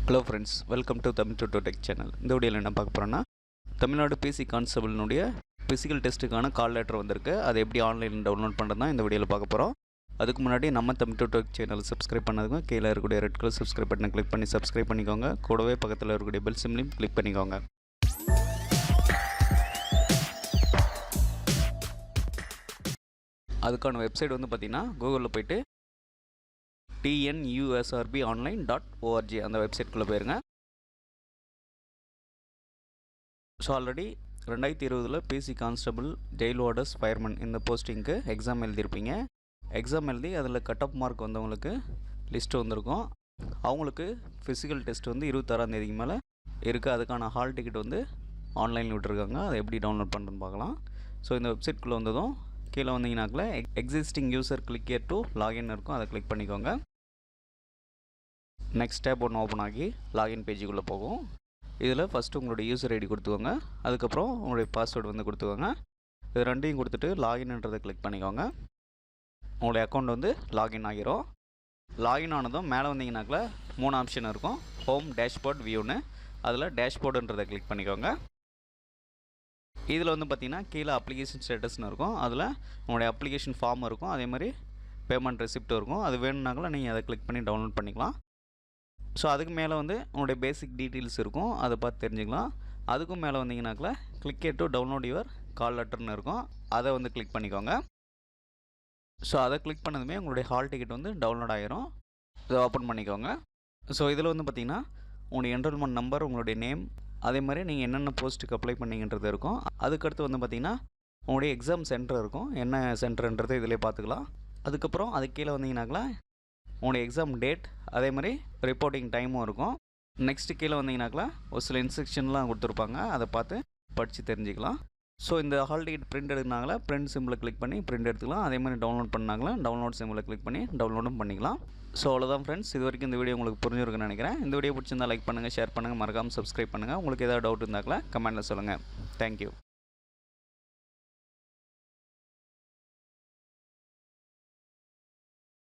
Hello friends, welcome to Tamil to tech channel. இந்த வீடியோவில் என்ன பார்க்க போகிறோன்னா, தமிழ்நாடு பிசி கான்ஸ்டபிள்னுடைய ஃபிசிக்கல் டெஸ்ட்டுக்கான கால் லெட்டர் வந்திருக்கு. அதை எப்படி ஆன்லைனில் டவுன்லோட் பண்ணுறது தான் இந்த வீடியோவில் பார்க்க போகிறோம். அதுக்கு முன்னாடி நம்ம Tamil to tech channel subscribe பண்ணதுங்க கீழே இருக்கக்கூடிய ரெட் கலர் சப்ஸ்கிரைப் பட்டனை கிளிக் பண்ணி சப்ஸ்கிரைப் பண்ணிக்கோங்க. கூடவே பக்கத்தில் இருக்கக்கூடிய பெல் சிம்லையும் கிளிக் பண்ணிக்கோங்க. அதுக்கான வெப்சைட் வந்து பார்த்திங்கன்னா கூகுளில் போய்ட்டு TNUSRB online.org அந்த வெப்சைட்குள்ளே போயிருங்க. So already 2020 PC constable jail warders fireman இந்த போஸ்டிங்க்கு எக்ஸாம் எழுதியிருப்பீங்க. எக்ஸாம் எழுதி அதில் கட் ஆஃப் மார்க் வந்தவங்களுக்கு லிஸ்ட்டு வந்திருக்கும். அவங்களுக்கு ஃபிசிக்கல் டெஸ்ட் வந்து 26ஆம் தேதிக்கு மேலே இருக்குது. அதுக்கான ஹால் டிக்கெட் வந்து ஆன்லைனில் விட்டுருக்காங்க. அதை எப்படி டவுன்லோட் பண்ணுறதுன்னு பார்க்கலாம். ஸோ இந்த வெப்சைட்குள்ளே வந்ததும் கீழே வந்தீங்கன்னாக்கில் existing user click here to login இருக்கும். அதை கிளிக் பண்ணிக்கோங்க. நெக்ஸ்ட் டேப் ஒன்று ஓப்பன் ஆகி லாகின் பேஜுக்குள்ளே போகும். இதில் ஃபஸ்ட்டு உங்களுடைய யூசர் ஐடி கொடுத்துக்கோங்க. அதுக்கப்புறம் உங்களுடைய பாஸ்வேர்டு வந்து கொடுத்துக்கோங்க. இது ரெண்டையும் கொடுத்துட்டு லாகின்ன்றதை கிளிக் பண்ணிக்கோங்க. உங்களுடைய அக்கௌண்ட் வந்து லாகின் ஆகிரும். லாகின் ஆனதும் மேலே வந்தீங்கன்னாக்கில் 3 ஆப்ஷன் இருக்கும். ஹோம், டேஷ்போர்ட், வியூன்னு. அதில் டேஷ்போர்டுன்றதை கிளிக் பண்ணிக்கோங்க. இதில் வந்து பார்த்திங்கன்னா கீழே அப்ளிகேஷன் ஸ்டேட்டஸ்னு இருக்கும். அதில் உங்களுடைய அப்ளிகேஷன் ஃபார்ம் இருக்கும். அதே மாதிரி பேமெண்ட் ரெசிப்ட்டும் இருக்கும். அது வேணும்னாக்கில் நீங்கள் அதை கிளிக் பண்ணி டவுன்லோட் பண்ணிக்கலாம். ஸோ அதுக்கு மேலே வந்து உங்களுடைய பேசிக் டீட்டெயில்ஸ் இருக்கும். அதை பார்த்து தெரிஞ்சுக்கலாம். அதுக்கும் மேலே வந்தீங்கன்னாக்கில் click here to download your call லெட்டர்னு இருக்கும். அதை வந்து கிளிக் பண்ணிக்கோங்க. ஸோ அதை கிளிக் பண்ணதுமே உங்களுடைய ஹால் டிக்கெட் வந்து டவுன்லோட் ஆகிரும். இதை ஓப்பன் பண்ணிக்கோங்க. ஸோ இதில் வந்து பார்த்திங்கன்னா உங்களுடைய என்ரோல்மெண்ட் நம்பர், உங்களுடைய நேம், அதே மாதிரி நீங்கள் என்னென்ன போஸ்ட்டுக்கு அப்ளை பண்ணிங்கன்றது இருக்கும். அதுக்கடுத்து வந்து பார்த்திங்கன்னா உங்களுடைய எக்ஸாம் சென்டர் இருக்கும். என்ன சென்டர்ன்றது இதிலே பார்த்துக்கலாம். அதுக்கப்புறம் அதுக்கு கீழே வந்தீங்கன்னாக்கில் உங்களுடைய எக்ஸாம் டேட், அதே மாதிரி ரிப்போர்ட்டிங் டைமும் இருக்கும். நெக்ஸ்ட்டு கீழே வந்தீங்கன்னாக்கில் ஒரு சில இன்ஸ்ட்ரக்ஷன்லாம் கொடுத்துருப்பாங்க. அதை பார்த்து படித்து தெரிஞ்சுக்கலாம். ஸோ இந்த ஹால் டிக்கெட் பிரிண்ட் எடுக்கிறாங்களா, பிரிண்ட் சிம்பிளை கிளிக் பண்ணி பிரிண்ட் எடுத்துக்கலாம். அதே மாதிரி டவுன்லோட் பண்ணாங்களா, டவுன்லோட் சிம்பிளை கிளிக் பண்ணி டவுன்லோடும் பண்ணிக்கலாம். ஸோ அவ்வளோதான் ஃப்ரெண்ட்ஸ். இது வரைக்கும் இந்த வீடியோ உங்களுக்கு புரிஞ்சிருக்குன்னு நினைக்கிறேன். இந்த வீடியோ பிடிச்சிருந்தால் லைக் பண்ணுங்கள், ஷேர் பண்ணுங்கள், மறக்காமல் சப்ஸ்கிரைப் பண்ணுங்கள். உங்களுக்கு ஏதாவது டவுட் இருந்தாக்கில் கமெண்ட்டில் சொல்லுங்கள். தேங்க்யூ.